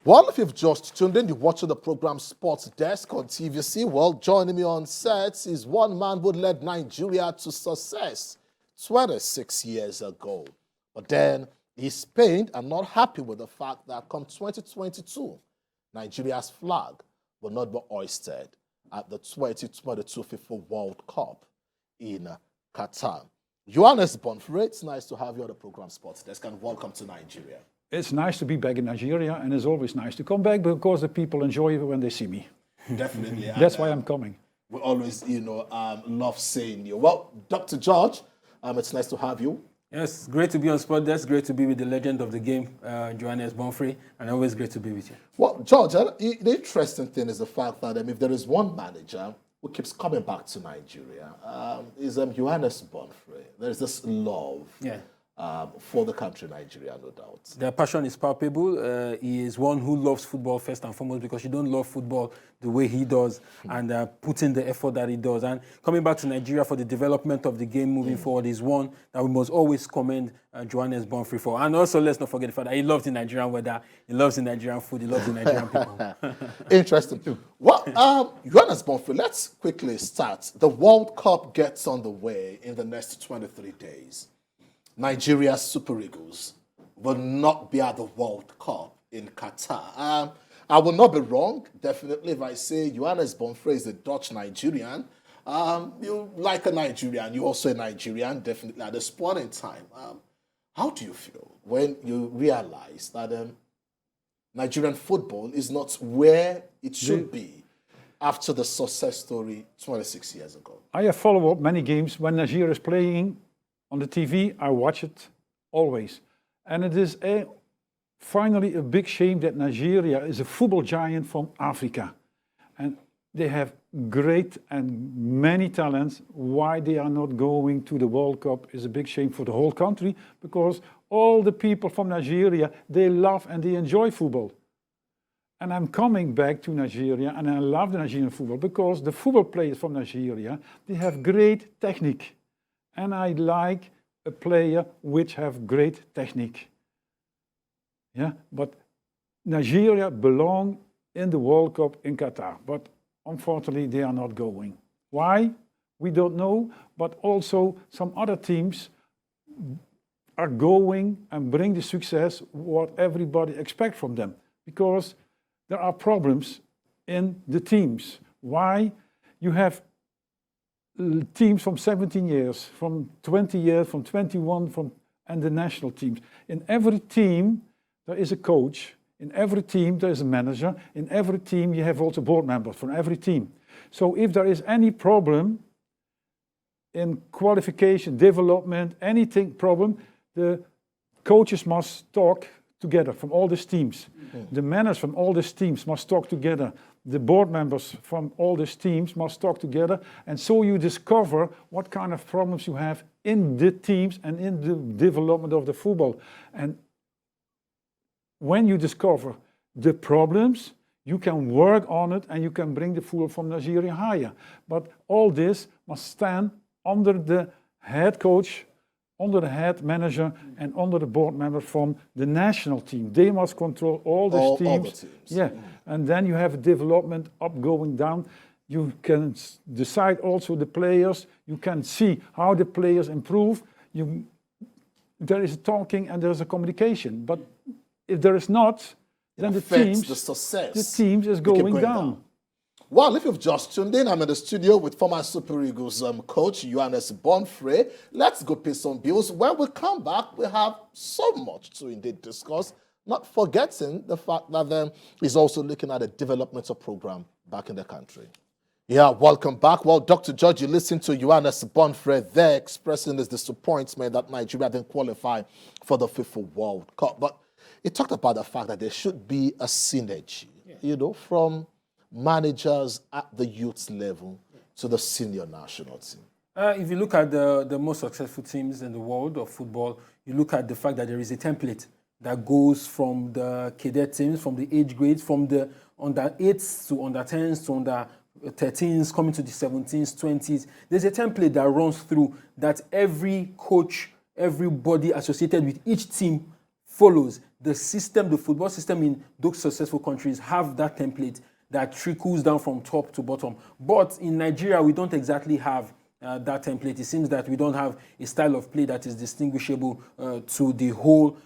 Well, if you've just tuned in, you're watching the program Sports Desk on TVC. Well, joining me on set is one man who led Nigeria to success 26 years ago. But then he's pained and not happy with the fact that come 2022, Nigeria's flag will not be hoisted at the 2022 FIFA World Cup in Qatar. Johannes Bonfrere, it's nice to have you on the program Sports Desk and welcome to Nigeria. It's nice to be back in Nigeria, and it's always nice to come back because the people enjoy it when they see me. Definitely. That's why I'm coming. We always, love seeing you. Well, Dr. George, it's nice to have you. Yes, great to be on Sport Desk. Great to be with the legend of the game, Johannes Bonfrere, and always great to be with you. Well, George, the interesting thing is the fact that if there is one manager who keeps coming back to Nigeria, is Johannes Bonfrere. There's this love. Yeah. For the country, Nigeria, no doubt. Their passion is palpable. He is one who loves football first and foremost because you don't love football the way he does and putting the effort that he does. And coming back to Nigeria for the development of the game moving forward is one that we must always commend Johannes Bonfrere for. And also, let's not forget the fact that he loves the Nigerian weather, he loves the Nigerian food, he loves the Nigerian people. Interesting. Well, Johannes Bonfrere, let's quickly start. The World Cup gets on the way in the next 23 days. Nigeria's Super Eagles will not be at the World Cup in Qatar. I will not be wrong, definitely, if I say Johannes Bonfrere is a Dutch Nigerian. You like a Nigerian, you're also a Nigerian, definitely at this point in time. How do you feel when you realize that Nigerian football is not where it should be after the success story 26 years ago? I have followed up many games when Nigeria is playing. On the TV, I watch it always. And it is finally a big shame that Nigeria is a football giant from Africa. And they have great and many talents. Why they are not going to the World Cup is a big shame for the whole country, because all the people from Nigeria, they love and they enjoy football. And I'm coming back to Nigeria, and I love the Nigerian football because the football players from Nigeria, they have great technique. And I like a player which have great technique. Yeah, but Nigeria belong in the World Cup in Qatar, but unfortunately they are not going. Why? We don't know, but also some other teams are going and bring the success what everybody expects from them, because there are problems in the teams. Why? You have teams from 17 years, from 20 years, from 21, and the national teams. In every team, there is a coach. In every team, there is a manager. In every team, you have also board members from every team. So if there is any problem in qualification, development, anything problem, the coaches must talk together from all these teams. The managers from all these teams must talk together. The board members from all these teams must talk together, and so you discover what kind of problems you have in the teams and in the development of the football. And when you discover the problems, you can work on it and you can bring the football from Nigeria higher. But all this must stand under the head coach, under the head manager, and under the board member from the national team. They must control all these teams. All the teams. Yeah, and then you have development up, going down. You can decide also the players. You can see how the players improve. There is a talking and there is a communication. But if there is not, then the teams is going down. Well, if you've just tuned in, I'm in the studio with former Super Eagles coach Johannes Bonfrere. Let's go pay some bills. When we come back, we have so much to indeed discuss, not forgetting the fact that he's also looking at a developmental program back in the country. Yeah, welcome back. Well, Dr. George, you listened to Johannes Bonfrere there expressing his disappointment that Nigeria didn't qualify for the FIFA World Cup. But he talked about the fact that there should be a synergy, from managers at the youth level to the senior national team. If you look at the most successful teams in the world of football, you look at the fact that there is a template that goes from the cadet teams, from the age grades, from the under 8s to under 10s to under 13s, coming to the 17s, 20s. There's a template that runs through that every coach, everybody associated with each team follows. the system, the football system in those successful countries have that template that trickles down from top to bottom. But in Nigeria, we don't exactly have that template. It seems that we don't have a style of play that is distinguishable to the whole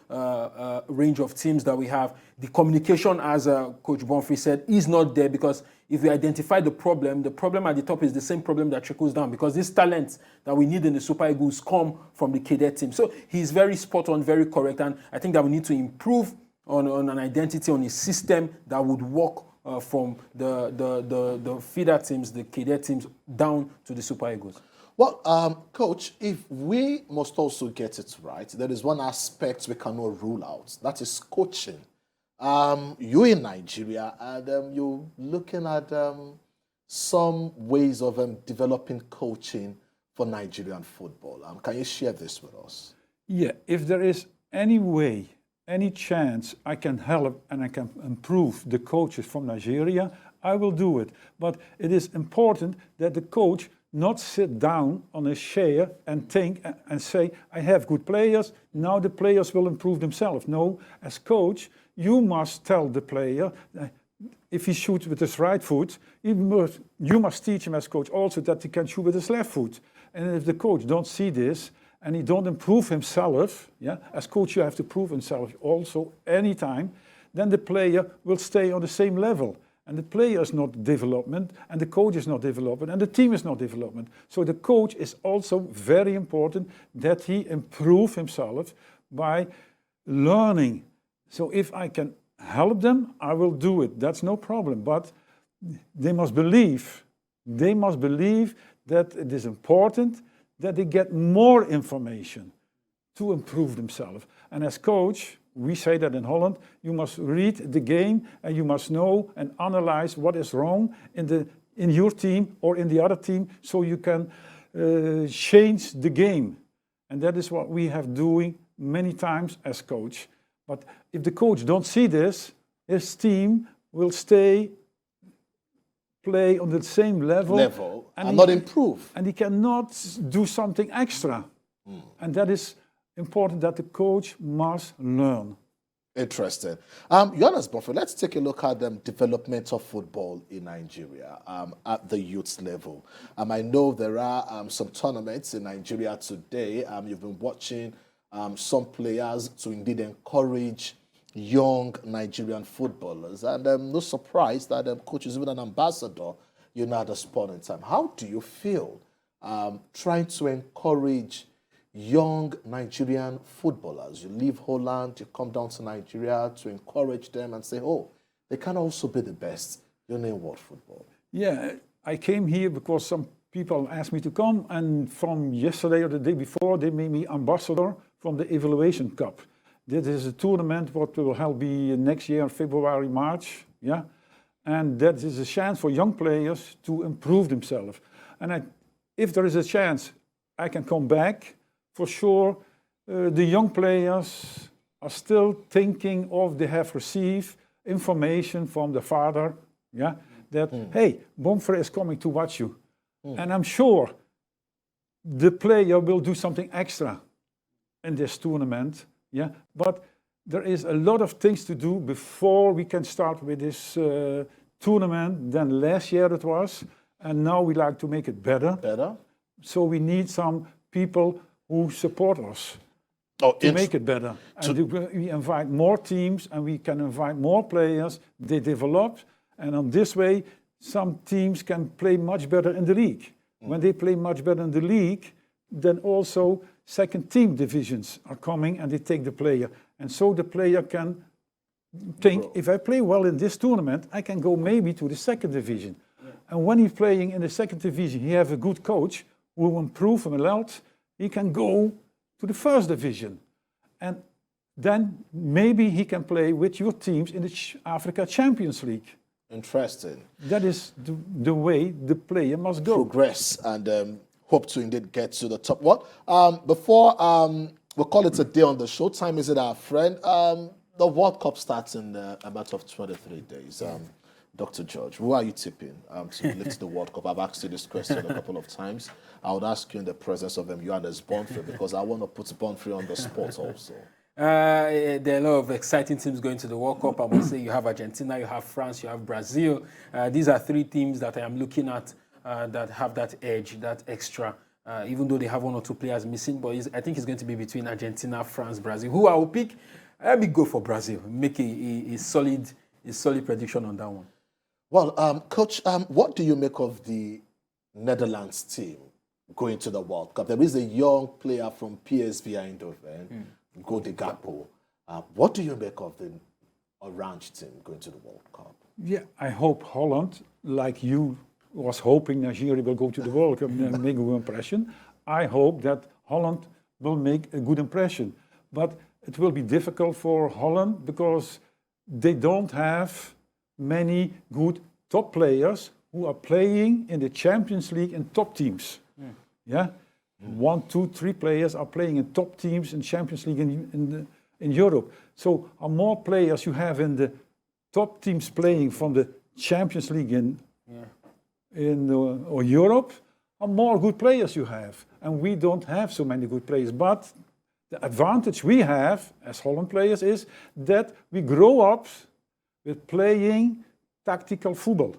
range of teams that we have. The communication, as Coach Bonfrere said, is not there, because if we identify the problem at the top is the same problem that trickles down, because these talents that we need in the Super Eagles come from the cadet team. So he's very spot on, very correct, and I think that we need to improve on an identity, on a system that would work from the feeder teams, the cadet teams, down to the Super Eagles. Well, Coach, if we must also get it right, there is one aspect we cannot rule out. That is coaching. You're in Nigeria, and you're looking at some ways of developing coaching for Nigerian football. Can you share this with us? Yeah, if there is any way, any chance I can help and I can improve the coaches from Nigeria, I will do it. But it is important that the coach not sit down on a chair and think and say, I have good players, now the players will improve themselves. No, as coach, you must tell the player, if he shoots with his right foot, you must teach him as coach also that he can shoot with his left foot. And if the coach don't see this, and he don't improve himself, yeah, as coach you have to prove himself also anytime, then the player will stay on the same level. And the player is not development, and the coach is not development, and the team is not development. So the coach is also very important that he improve himself by learning. So if I can help them, I will do it. That's no problem. But they must believe that it is important that they get more information to improve themselves. And as coach, we say that in Holland, you must read the game and you must know and analyze what is wrong in your team or in the other team, so you can change the game. And that is what we have doing many times as coach. But if the coach don't see this, his team will play on the same level and not improve. And he cannot do something extra. And that is important, that the coach must learn. Interesting. Johannes Bonfrere, let's take a look at the development of football in Nigeria at the youth level. I know there are some tournaments in Nigeria today. You've been watching some players to indeed encourage young Nigerian footballers. And no surprise that coach is even an ambassador, at this point in time. How do you feel trying to encourage young Nigerian footballers? You leave Holland, you come down to Nigeria to encourage them and say, oh, they can also be the best in world football. Yeah, I came here because some people asked me to come, and from yesterday or the day before, they made me ambassador from the Evaluation Cup. This is a tournament what will be next year, February, March, yeah? And that is a chance for young players to improve themselves. And if there is a chance, I can come back. For sure, the young players are still thinking of they have received information from the father, yeah, that, hey, Bonfrere is coming to watch you. And I'm sure the player will do something extra in this tournament, yeah. But there is a lot of things to do before we can start with this tournament than last year it was. And now we like to make it better. So we need some people who support us to make it better. And we invite more teams, and we can invite more players. They develop, and on this way, some teams can play much better in the league. When they play much better in the league, then also second team divisions are coming and they take the player. And so the player can think, if I play well in this tournament, I can go maybe to the second division. And when he's playing in the second division, he has a good coach who will improve him a lot. He can go to the first division. And then maybe he can play with your teams in the Africa Champions League. Interesting. That is the way the player must go. Progress and hope to indeed get to the top. Before we'll call it a day on the show, time is it, our friend? The World Cup starts in a matter of 23 days. Dr. George, who are you tipping to lift the World Cup? I've asked you this question a couple of times. I would ask you in the presence of Johannes Bonfrere, because I want to put Bonfrere on the spot also. There are a lot of exciting teams going to the World Cup. I must say you have Argentina, you have France, you have Brazil. These are three teams that I am looking at that have that edge, that extra. Even though they have one or two players missing, but I think it's going to be between Argentina, France, Brazil. Who I will pick? Let me go for Brazil. Make a solid prediction on that one. Well, Coach, what do you make of the Netherlands team going to the World Cup? There is a young player from PSV Eindhoven, Gode Gakpo. What do you make of the Orange team going to the World Cup? Yeah, I hope Holland, like you was hoping Nigeria will go to the World Cup and make a good impression. I hope that Holland will make a good impression. But it will be difficult for Holland because they don't have many good top players who are playing in the Champions League and top teams. Yeah? 1, 2, 3 players are playing in top teams in Champions League in Europe. So more players you have in the top teams playing from the Champions League or Europe, are more good players you have. And we don't have so many good players. But the advantage we have as Holland players is that we grow up with playing tactical football.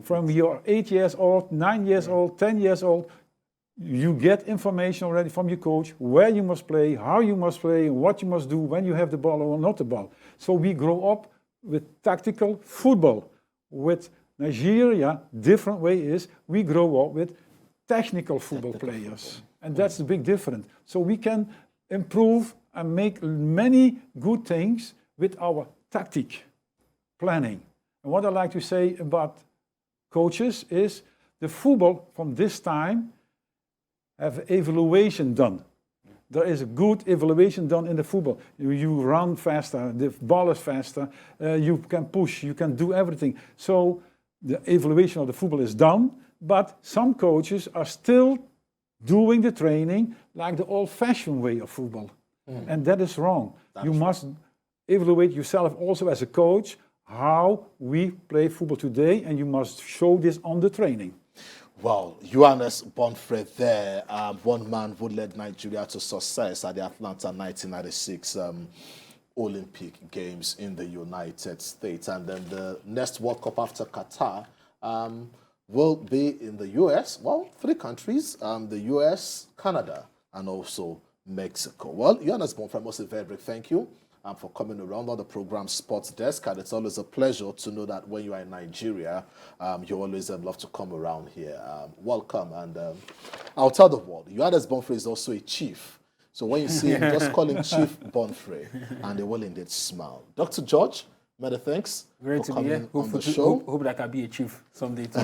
From you're 8 years old, 9 years old, 10 years old, you get information already from your coach where you must play, how you must play, what you must do when you have the ball or not the ball. So we grow up with tactical football. With Nigeria, different way is we grow up with technical football players. And that's the big difference. So we can improve and make many good things with our tactic planning. And what I like to say about coaches is the football from this time have evaluation done. There is a good evaluation done in the football. You run faster, the ball is faster, you can push, you can do everything. So the evaluation of the football is done, but some coaches are still doing the training like the old-fashioned way of football. And that is wrong. You must evaluate yourself also as a coach how we play football today, and you must show this on the training. Well, Johannes Bonfrere there, one man who led Nigeria to success at the Atlanta 1996 Olympic Games in the United States. And then the next World Cup after Qatar will be in the US. Well, 3 countries, the US, Canada, and also Mexico. Well, Johannes Bonfrere, most very big thank you for coming around on the program Sports Desk. And it's always a pleasure to know that when you are in Nigeria, you always love to come around here. Welcome. And I'll tell the world, Johannes Bonfrere is also a chief. So when you see him, just call him Chief Bonfrere, and they will indeed smile. Dr. George, many thanks Great for to be coming here. on the show. Hope that I can be a chief someday too.